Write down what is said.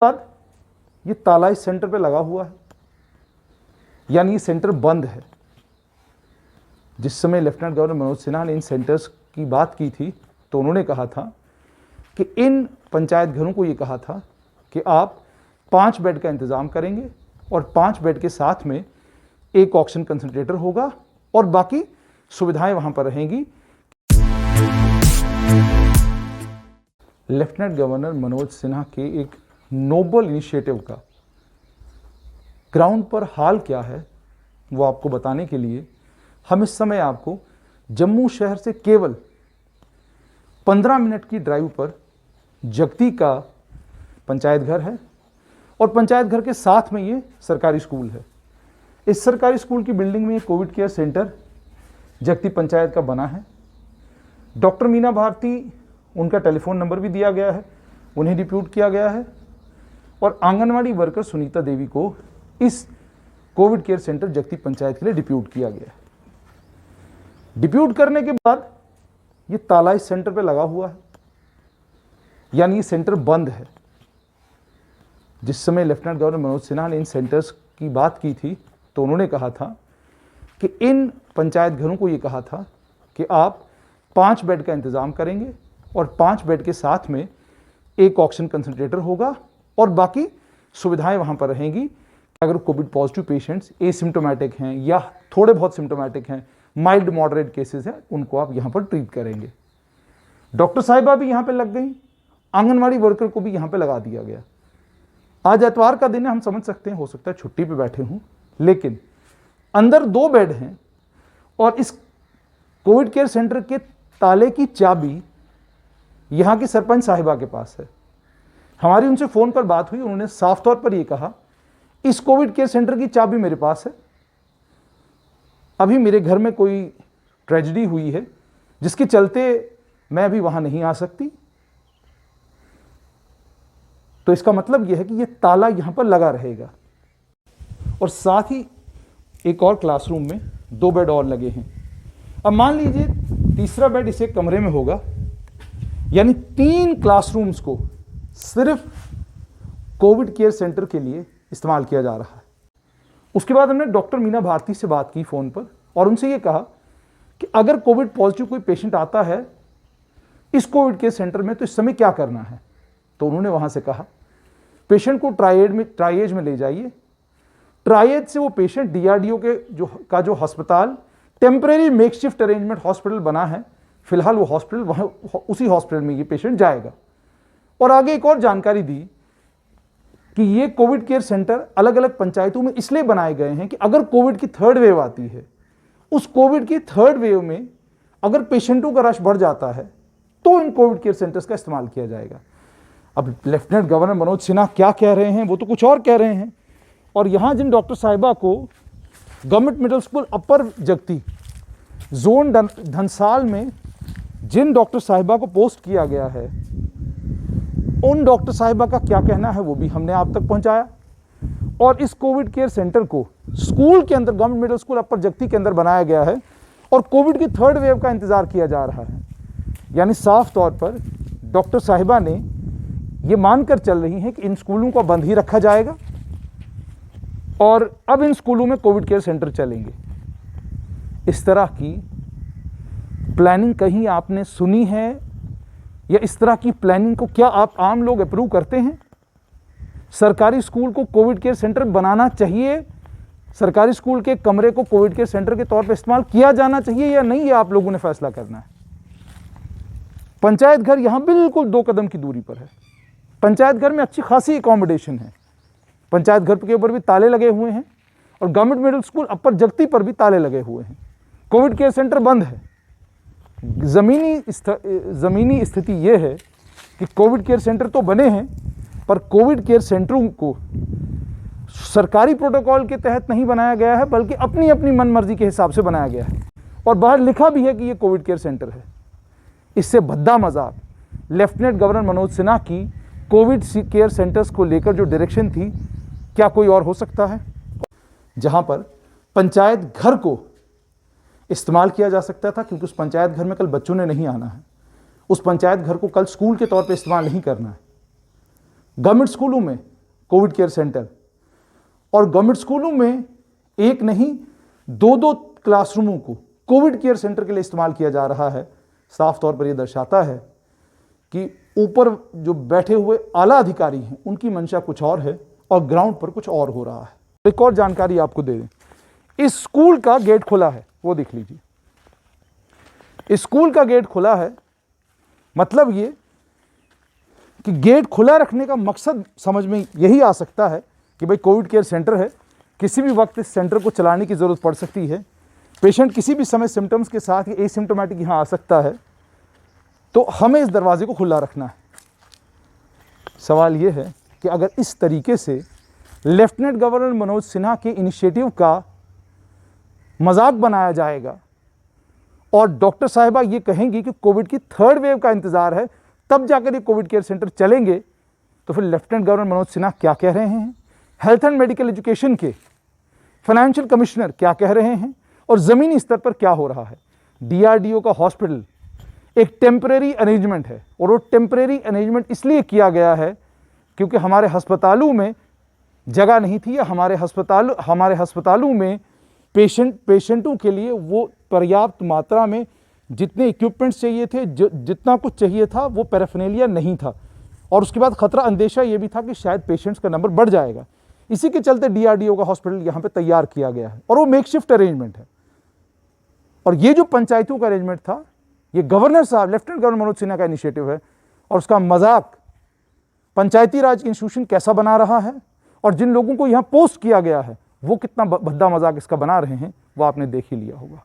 बाद ये ताला इस सेंटर पे लगा हुआ है, यानी ये सेंटर बंद है। जिस समय लेफ्टिनेंट गवर्नर मनोज सिन्हा ने इन सेंटर्स की बात की थी तो उन्होंने कहा था कि इन पंचायत घरों को ये कहा था कि आप 5 बेड का इंतज़ाम करेंगे और 5 बेड के साथ में एक ऑक्सीजन कंसंट्रेटर होगा और बाकी सुविधाएं वहां पर रहेंगी। लेफ्टिनेंट गवर्नर मनोज सिन्हा के एक नोबल इनिशिएटिव का ग्राउंड पर हाल क्या है वो आपको बताने के लिए हम इस समय आपको जम्मू शहर से केवल 15 मिनट की ड्राइव पर जगती का पंचायत घर है और पंचायत घर के साथ में ये सरकारी स्कूल है। इस सरकारी स्कूल की बिल्डिंग में ये कोविड केयर सेंटर जगती पंचायत का बना है। डॉक्टर मीना भारती, उनका टेलीफोन नंबर भी दिया गया है, उन्हें डिप्यूट किया गया है और आंगनवाड़ी वर्कर सुनीता देवी को इस कोविड केयर सेंटर जगती पंचायत के लिए डिप्यूट किया गया है। डिप्यूट करने के बाद ये ताला इस सेंटर पे लगा हुआ है, यानी ये सेंटर बंद है। जिस समय लेफ्टिनेंट गवर्नर मनोज सिन्हा ने इन सेंटर्स की बात की थी तो उन्होंने कहा था कि इन पंचायत घरों को ये कहा था कि आप 5 बेड का इंतज़ाम करेंगे और 5 बेड के साथ में एक ऑक्सीजन कंसंट्रेटर होगा और बाकी सुविधाएं वहां पर रहेंगी। अगर कोविड पॉजिटिव पेशेंट्स एसिम्टोमेटिक हैं या थोड़े बहुत सिम्टोमेटिक हैं, माइल्ड मॉडरेट केसेस हैं, उनको आप यहां पर ट्रीट करेंगे। डॉक्टर साहिबा भी यहां पे लग गई, आंगनवाड़ी वर्कर को भी यहां पे लगा दिया गया। आज एतवार का दिन है, हम समझ सकते हैं, हो सकता है छुट्टी पे बैठे हों, लेकिन अंदर 2 बेड हैं और इस कोविड केयर सेंटर के ताले की चाबी यहां की सरपंच साहिबा के पास है। हमारी उनसे फोन पर बात हुई, उन्होंने साफ तौर पर यह कहा, इस कोविड केयर सेंटर की चाबी मेरे पास है। अभी मेरे घर में कोई ट्रेजेडी हुई है जिसके चलते मैं अभी वहां नहीं आ सकती, तो इसका मतलब यह है कि यह ताला यहां पर लगा रहेगा। और साथ ही एक और क्लासरूम में 2 बेड और लगे हैं। अब मान लीजिए तीसरा बेड इसे कमरे में होगा, यानी 3 क्लासरूम्स को सिर्फ कोविड केयर सेंटर के लिए इस्तेमाल किया जा रहा है। उसके बाद हमने डॉक्टर मीना भारती से बात की फोन पर और उनसे यह कहा कि अगर कोविड पॉजिटिव कोई पेशेंट आता है इस कोविड केयर सेंटर में तो इस समय क्या करना है। तो उन्होंने वहां से कहा पेशेंट को ट्राइएज में ले जाइए। ट्राइएज से वो पेशेंट डीआरडीओ के जो अस्पताल टेम्परेरी मेकशिफ्ट अरेंजमेंट हॉस्पिटल बना है, फिलहाल वो हॉस्पिटल वहां उसी हॉस्पिटल में ये पेशेंट जाएगा। और आगे एक और जानकारी दी कि ये कोविड केयर सेंटर अलग अलग पंचायतों में इसलिए बनाए गए हैं कि अगर कोविड की 3rd वेव आती है, उस कोविड की 3rd वेव में अगर पेशेंटों का रश बढ़ जाता है तो इन कोविड केयर सेंटर्स का इस्तेमाल किया जाएगा। अब लेफ्टिनेंट गवर्नर मनोज सिन्हा क्या कह रहे हैं, वो तो कुछ और कह रहे हैं। और यहां जिन डॉक्टर साहिबा को गवर्नमेंट मिडिल स्कूल अपर जगती जोन धनसाल में जिन डॉक्टर साहिबा को पोस्ट किया गया है, उन डॉक्टर साहिबा का क्या कहना है वो भी हमने आप तक पहुंचाया। और इस कोविड केयर सेंटर को स्कूल के अंदर, गवर्नमेंट मिडिल स्कूल अपर जगती के अंदर बनाया गया है और कोविड की 3rd वेव का इंतजार किया जा रहा है। यानी साफ तौर पर डॉक्टर साहिबा ने ये मानकर चल रही हैं कि इन स्कूलों को बंद ही रखा जाएगा और अब इन स्कूलों में कोविड केयर सेंटर चलेंगे। इस तरह की प्लानिंग कहीं आपने सुनी है या इस तरह की प्लानिंग को क्या आप आम लोग अप्रूव करते हैं? सरकारी स्कूल को कोविड केयर सेंटर बनाना चाहिए, सरकारी स्कूल के कमरे को कोविड केयर सेंटर के तौर पर इस्तेमाल किया जाना चाहिए या नहीं, ये आप लोगों ने फैसला करना है। पंचायत घर यहां बिल्कुल 2 कदम की दूरी पर है। पंचायत घर में अच्छी खासी एकोमोडेशन है, पंचायत घर के ऊपर भी ताले लगे हुए हैं और गवर्नमेंट मिडिल स्कूल अपर जगती पर भी ताले लगे हुए हैं। कोविड केयर सेंटर बंद है। ज़मीनी स्थिति यह है कि कोविड केयर सेंटर तो बने हैं पर कोविड केयर सेंटरों को सरकारी प्रोटोकॉल के तहत नहीं बनाया गया है, बल्कि अपनी अपनी मनमर्जी के हिसाब से बनाया गया है और बाहर लिखा भी है कि यह कोविड केयर सेंटर है। इससे भद्दा मजाक लेफ्टिनेंट गवर्नर मनोज सिन्हा की कोविड केयर सेंटर्स को लेकर जो डायरेक्शन थी, क्या कोई और हो सकता है? जहां पर पंचायत घर को इस्तेमाल किया जा सकता था, क्योंकि उस पंचायत घर में कल बच्चों ने नहीं आना है, उस पंचायत घर को कल स्कूल के तौर पे इस्तेमाल नहीं करना है। गवर्नमेंट स्कूलों में कोविड केयर सेंटर, और गवर्नमेंट स्कूलों में एक नहीं 2-2 क्लासरूमों को कोविड केयर सेंटर के लिए इस्तेमाल किया जा रहा है, साफ तौर पर यह दर्शाता है कि ऊपर जो बैठे हुए आला अधिकारी हैं उनकी मंशा कुछ और है और ग्राउंड पर कुछ और हो रहा है। एक और जानकारी आपको दे दें, इस स्कूल का गेट खुला है, वो देख लीजिए, इस स्कूल का गेट खुला है। मतलब ये कि गेट खुला रखने का मकसद समझ में यही आ सकता है कि भाई कोविड केयर सेंटर है, किसी भी वक्त इस सेंटर को चलाने की ज़रूरत पड़ सकती है, पेशेंट किसी भी समय सिम्टम्स के साथ या एसिम्टोमेटिक यहाँ आ सकता है, तो हमें इस दरवाजे को खुला रखना है। सवाल ये है कि अगर इस तरीके से लेफ्टिनेंट गवर्नर मनोज सिन्हा के इनिशिएटिव का मजाक बनाया जाएगा और डॉक्टर साहिबा ये कहेंगी कि कोविड की 3rd वेव का इंतजार है तब जाकर ये कोविड केयर सेंटर चलेंगे, तो फिर लेफ्टिनेंट गवर्नर मनोज सिन्हा क्या कह रहे हैं, हेल्थ एंड मेडिकल एजुकेशन के फाइनेंशियल कमिश्नर क्या कह रहे हैं और ज़मीनी स्तर पर क्या हो रहा है। DRDO का हॉस्पिटल एक टेम्परेरी अरेंजमेंट है और वो टेम्परेरी अरेंजमेंट इसलिए किया गया है क्योंकि हमारे अस्पतालों में जगह नहीं थी, या हमारे अस्पतालों में पेशेंटों के लिए वो पर्याप्त मात्रा में जितने इक्विपमेंट्स चाहिए थे, जितना कुछ चाहिए था, वो पैराफर्नेलिया नहीं था। और उसके बाद खतरा अंदेशा ये भी था कि शायद पेशेंट्स का नंबर बढ़ जाएगा। इसी के चलते DRDO का हॉस्पिटल यहाँ पे तैयार किया गया है और वो मेकशिफ्ट अरेंजमेंट है। और ये जो पंचायतों का अरेंजमेंट था, ये गवर्नर साहब, लेफ्टिनेंट गवर्नर मनोज सिन्हा का इनिशिएटिव है और उसका मजाक पंचायती राज इंस्टीट्यूशन कैसा बना रहा है और जिन लोगों को यहाँ पोस्ट किया गया है वो कितना भद्दा मजाक इसका बना रहे हैं, वो आपने देख ही लिया होगा।